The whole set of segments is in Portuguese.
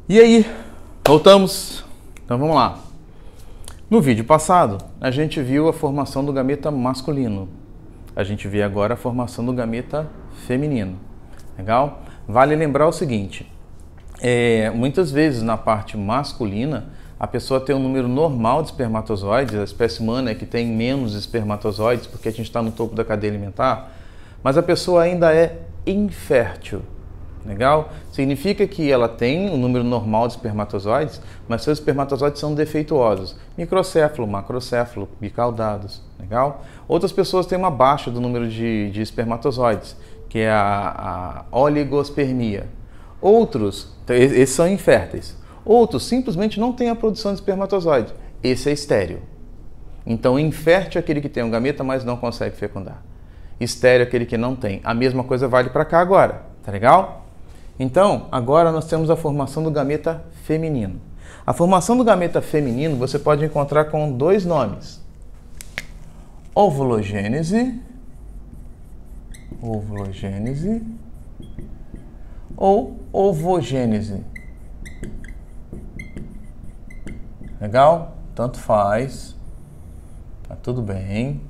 E aí, voltamos. Então vamos lá. No vídeo passado, a gente viu a formação do gameta masculino. A gente vê agora a formação do gameta feminino. Legal? Vale lembrar o seguinte, muitas vezes na parte masculina, a pessoa tem um número normal de espermatozoides, a espécie humana é que tem menos espermatozoides, porque a gente está no topo da cadeia alimentar, mas a pessoa ainda é infértil. Legal? Significa que ela tem um número normal de espermatozoides, mas seus espermatozoides são defeituosos. Microcéfalo, macrocéfalo, bicaudados. Legal? Outras pessoas têm uma baixa do número de espermatozoides, que é a oligospermia. Outros, esses são inférteis. Outros simplesmente não têm a produção de espermatozoide. Esse é estéril. Então, infértil é aquele que tem um gameta, mas não consegue fecundar. Estéril é aquele que não tem. A mesma coisa vale para cá agora. Tá legal? Então, agora nós temos a formação do gameta feminino. A formação do gameta feminino você pode encontrar com dois nomes. Ovulogênese ou ovogênese. Legal? Tanto faz. Tá tudo bem.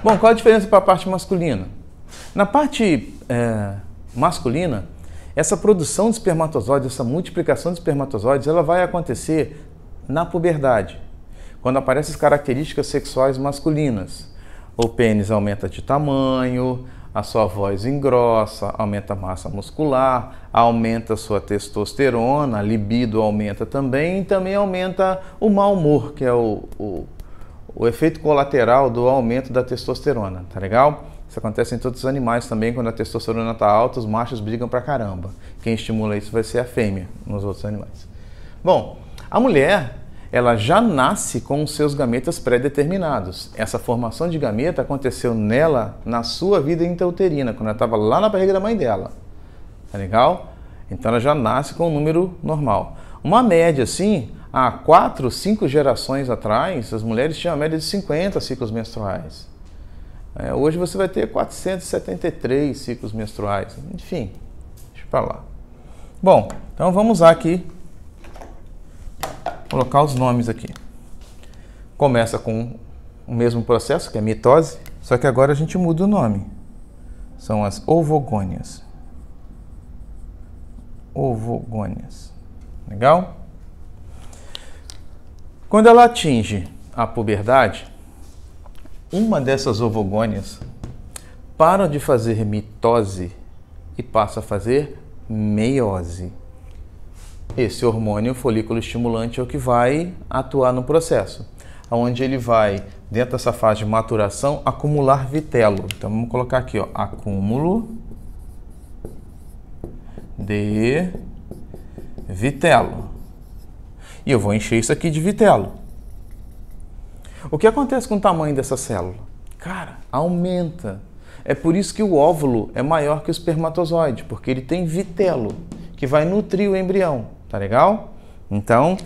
Bom, qual a diferença para a parte masculina? Na parte masculina, essa produção de espermatozoides, essa multiplicação de espermatozoides, ela vai acontecer na puberdade, quando aparecem as características sexuais masculinas. O pênis aumenta de tamanho, a sua voz engrossa, aumenta a massa muscular, aumenta a sua testosterona, a libido aumenta também, e também aumenta o mau humor, que é o efeito colateral do aumento da testosterona, tá legal? Isso acontece em todos os animais também, quando a testosterona está alta, os machos brigam pra caramba. Quem estimula isso vai ser a fêmea nos outros animais. Bom, a mulher, ela já nasce com os seus gametas pré-determinados. Essa formação de gameta aconteceu nela, na sua vida intrauterina, quando ela estava lá na barriga da mãe dela. Tá legal? Então ela já nasce com um número normal. Uma média assim, há 4, 5 gerações atrás, as mulheres tinham a média de 50 ciclos menstruais. Hoje você vai ter 473 ciclos menstruais. Enfim, deixa pra lá. Bom, então vamos usar aqui, colocar os nomes aqui. Começa com o mesmo processo, que é mitose, só que agora a gente muda o nome. São as ovogônias. Ovogônias. Legal? Quando ela atinge a puberdade, uma dessas ovogônias para de fazer mitose e passa a fazer meiose. Esse hormônio folículo estimulante é o que vai atuar no processo, onde ele vai, dentro dessa fase de maturação, acumular vitelo. Então vamos colocar aqui, ó, acúmulo de vitelo. E eu vou encher isso aqui de vitelo. O que acontece com o tamanho dessa célula? Cara, aumenta. É por isso que o óvulo é maior que o espermatozoide, porque ele tem vitelo, que vai nutrir o embrião. Tá legal? Então,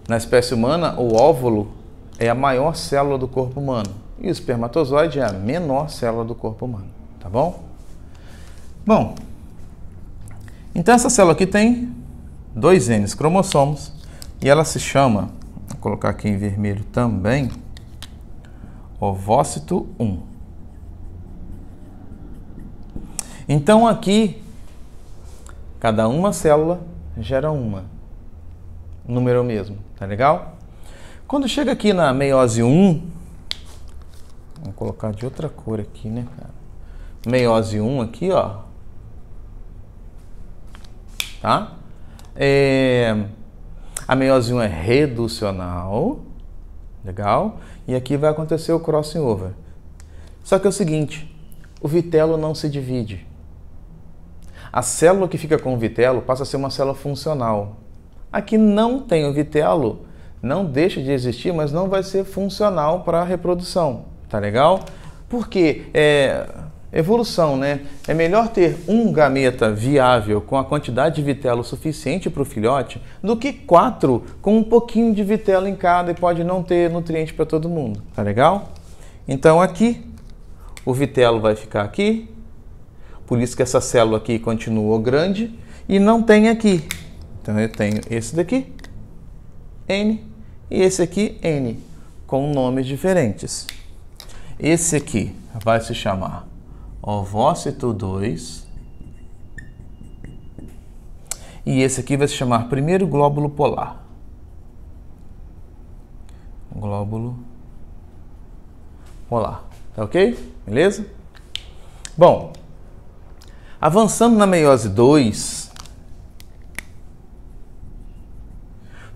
na espécie humana, o óvulo é a maior célula do corpo humano. E o espermatozoide é a menor célula do corpo humano. Tá bom? Bom, então essa célula aqui tem 2 N cromossomos e ela se chama, vou colocar aqui em vermelho também, ovócito 1. Então aqui, cada uma célula gera uma. O número é o mesmo, tá legal? Quando chega aqui na meiose 1, vamos colocar de outra cor aqui, né, cara? Meiose 1 aqui, ó. Tá? A meiose 1 é reducional, legal? E aqui vai acontecer o crossing over. Só que é o seguinte, o vitelo não se divide. A célula que fica com o vitelo passa a ser uma célula funcional. Aqui não tem o vitelo, não deixa de existir, mas não vai ser funcional para a reprodução, tá legal? Porque evolução, né? É melhor ter um gameta viável com a quantidade de vitelo suficiente para o filhote do que 4 com um pouquinho de vitelo em cada e pode não ter nutriente para todo mundo, tá legal? Então aqui o vitelo vai ficar aqui, por isso que essa célula aqui continuou grande e não tem aqui. Então eu tenho esse daqui, N, e esse aqui, N, com nomes diferentes. Esse aqui vai se chamar ovócito 2 e esse aqui vai se chamar primeiro glóbulo polar. Glóbulo polar, tá ok? Beleza? Bom, avançando na meiose 2,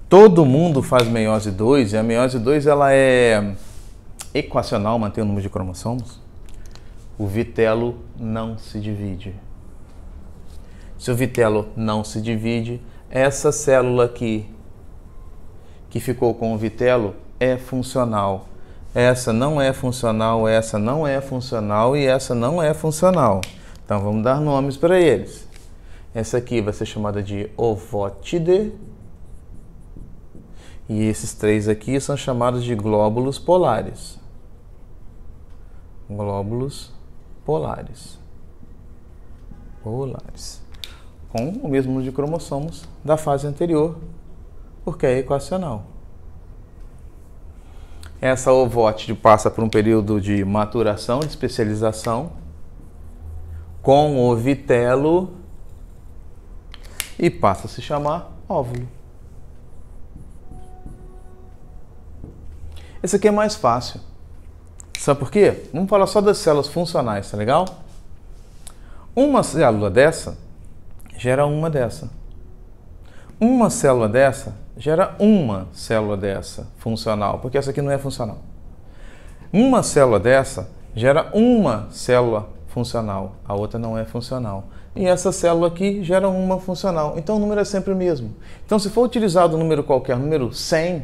todo mundo faz meiose 2 e a meiose 2 ela é equacional, mantém o número de cromossomos. O vitelo não se divide. Se o vitelo não se divide, essa célula aqui que ficou com o vitelo é funcional. Essa não é funcional, essa não é funcional e essa não é funcional. Então vamos dar nomes para eles. Essa aqui vai ser chamada de ovótide. E esses três aqui são chamados de glóbulos polares. Glóbulos polares. Com o mesmo número de cromossomos da fase anterior, porque é equacional. Essa ovótide passa por um período de maturação, de especialização, com o vitelo e passa a se chamar óvulo. Esse aqui é mais fácil. Sabe por quê? Vamos falar só das células funcionais, tá legal? Uma célula dessa gera uma dessa. Uma célula dessa gera uma célula dessa funcional, porque essa aqui não é funcional. Uma célula dessa gera uma célula funcional, a outra não é funcional. E essa célula aqui gera uma funcional. Então o número é sempre o mesmo. Então se for utilizado um número qualquer, número 100,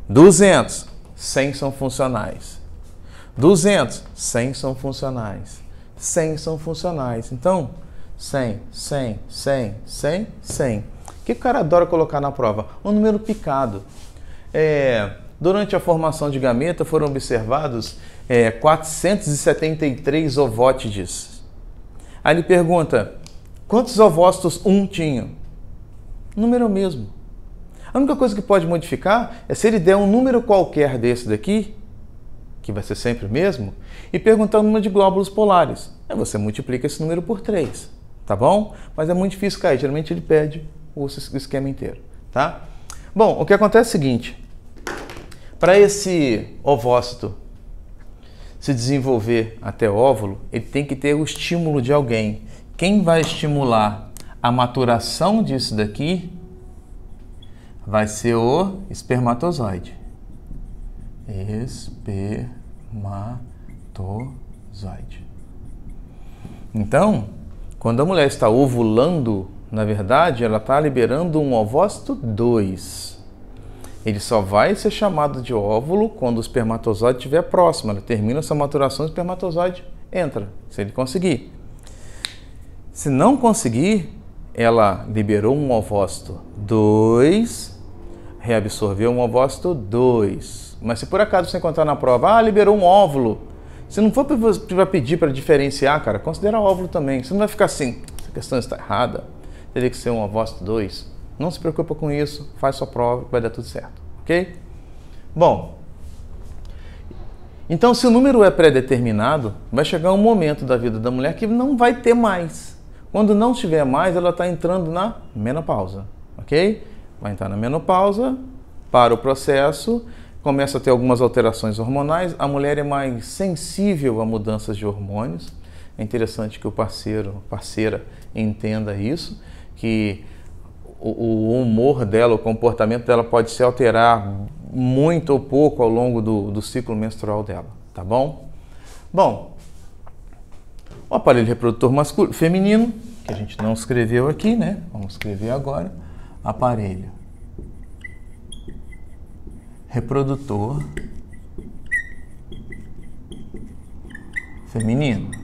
200, 100 são funcionais. 200, 100 são funcionais. 100 são funcionais. Então, 100, 100, 100, 100, 100. O que o cara adora colocar na prova? Um número picado. Durante a formação de gameta foram observados 473 ovótides. Aí ele pergunta, quantos ovócitos um tinha? O número é o mesmo. A única coisa que pode modificar é se ele der um número qualquer desse daqui, que vai ser sempre o mesmo, e perguntar o número de glóbulos polares. Aí você multiplica esse número por 3, tá bom? Mas é muito difícil cair, geralmente ele pede o esquema inteiro, tá? Bom, o que acontece é o seguinte, para esse ovócito se desenvolver até o óvulo, ele tem que ter o estímulo de alguém. Quem vai estimular a maturação disso daqui vai ser o espermatozoide. Espermatozoide. Então, quando a mulher está ovulando, na verdade, ela está liberando um ovócito 2. Ele só vai ser chamado de óvulo quando o espermatozoide estiver próximo. Ela termina essa maturação, o espermatozoide entra, se ele conseguir. Se não conseguir, ela liberou um ovócito 2, reabsorveu um ovócito 2. Mas se por acaso você encontrar na prova, liberou um óvulo, se não for para pedir para diferenciar, cara, considera óvulo também. Você não vai ficar assim, essa questão está errada, teria que ser um ovócito 2. Não se preocupa com isso, faz sua prova, vai dar tudo certo, ok? Bom, então se o número é pré-determinado, vai chegar um momento da vida da mulher que não vai ter mais. Quando não tiver mais, ela está entrando na menopausa, ok? Vai entrar na menopausa, para o processo, começa a ter algumas alterações hormonais, a mulher é mais sensível a mudanças de hormônios. É interessante que o parceira entenda isso, que o humor dela, o comportamento dela pode se alterar muito ou pouco ao longo do ciclo menstrual dela, tá bom? Bom, o aparelho reprodutor feminino, que a gente não escreveu aqui, né? Vamos escrever agora. Aparelho reprodutor feminino.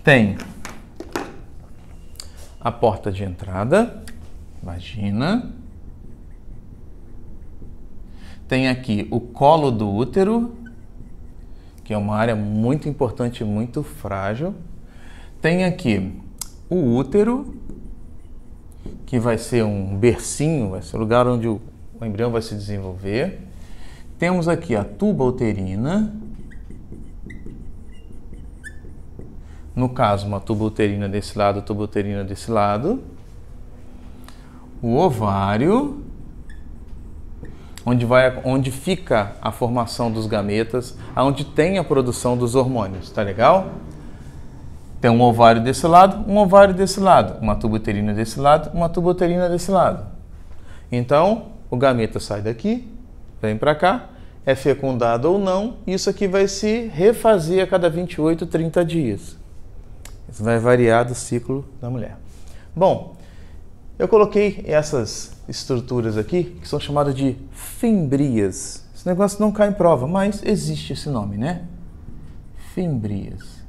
Tem a porta de entrada, vagina. Tem aqui o colo do útero, que é uma área muito importante e muito frágil. Tem aqui o útero, que vai ser um bercinho, vai ser o lugar onde o embrião vai se desenvolver. Temos aqui a tuba uterina. No caso, uma tuba uterina desse lado, tuba uterina desse lado. O ovário, onde fica a formação dos gametas, onde tem a produção dos hormônios, tá legal? Tem um ovário desse lado, um ovário desse lado, uma tuba uterina desse lado, uma tuba uterina desse lado. Então, o gameta sai daqui, vem para cá, é fecundado ou não, isso aqui vai se refazer a cada 28, 30 dias. Isso vai variar do ciclo da mulher. Bom, eu coloquei essas estruturas aqui, que são chamadas de fimbrias. Esse negócio não cai em prova, mas existe esse nome, né? Fimbrias.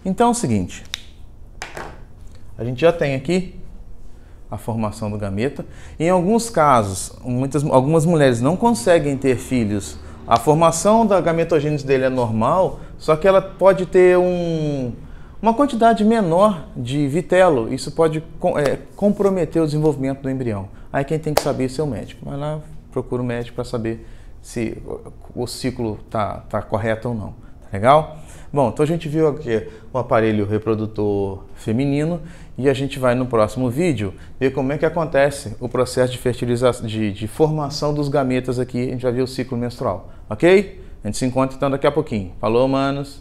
Então é o seguinte, a gente já tem aqui a formação do gameta. Em alguns casos, algumas mulheres não conseguem ter filhos. A formação da gametogênese dele é normal, só que ela pode ter uma quantidade menor de vitelo. Isso pode comprometer o desenvolvimento do embrião. Aí quem tem que saber isso é o médico. Vai lá, procura o médico para saber se o ciclo tá correto ou não. Tá legal? Bom, então a gente viu aqui o aparelho reprodutor feminino e a gente vai no próximo vídeo ver como é que acontece o processo de fertilização, de formação dos gametas aqui. A gente vai ver o ciclo menstrual, ok? A gente se encontra então daqui a pouquinho. Falou, manos!